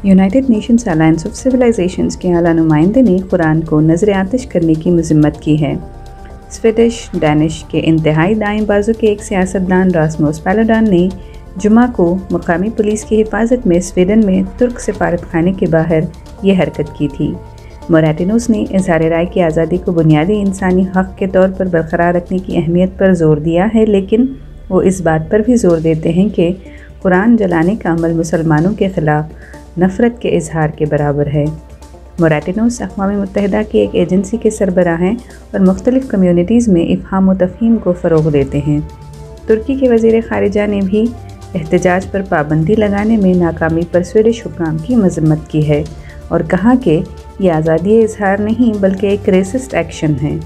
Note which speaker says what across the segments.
Speaker 1: United nations alliance of civilisations کے اعلیٰ نمائندے نے قرآن کو نظر آتش کرنے کی مذمت کی ہے۔ سویڈش ڈینش کے انتہائی دائیں بازو کے ایک سیاستدان راسموس پیلوڈان نے جمعہ کو مقامی پولیس کی حفاظت میں سویڈن میں ترک سفارت خانے کے باہر یہ حرکت کی تھی۔ موریٹینوس نے اظہار رائے کی آزادی کو بنیادی انسانی حق کے طور پر برقرار رکھنے کی اہمیت پر زور دیا ہے، لیکن وہ اس بات پر بھی زور دیتے ہیں کہ قرآن جلانے کا عمل مسلمانوں کے خلاف نفرت کے اظہار کے برابر ہے۔ موریٹینوس اقوام متحدہ کی ایک ایجنسی کے سربراہ ہیں اور مختلف کمیونٹیز میں افہام و تفہیم کو فروغ دیتے ہیں۔ ترکی کے وزیر خارجہ نے بھی احتجاج پر پابندی لگانے میں ناکامی پر سویڈش حکام کی مذمت کی ہے اور کہا کہ یہ آزادی اظہار نہیں بلکہ ایک ریسسٹ ایکشن ہے۔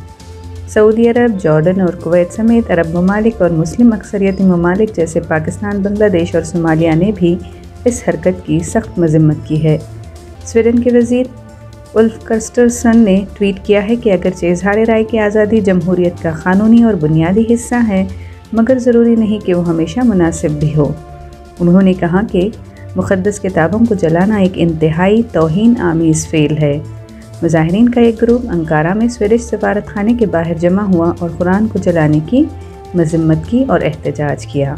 Speaker 1: سعودی عرب، جارڈن اور کویت سمیت عرب ممالک اور مسلم اکثریتی ممالک جیسے پاکستان، بنگلہ دیش اور صومالیہ نے بھی اس حرکت کی سخت مذمت کی ہے۔ سویڈن کے وزیر اولف کرسٹرسن نے ٹویٹ کیا ہے کہ اگرچہ اظہار رائے کی آزادی جمہوریت کا قانونی اور بنیادی حصہ ہے، مگر ضروری نہیں کہ وہ ہمیشہ مناسب بھی ہو۔ انہوں نے کہا کہ مقدس کتابوں کو جلانا ایک انتہائی توہین آمیز فعل ہے۔ مظاہرین کا ایک گروپ انکارا میں سویڈش سفارت خانے کے باہر جمع ہوا اور قرآن کو جلانے کی مذمت کی اور احتجاج کیا۔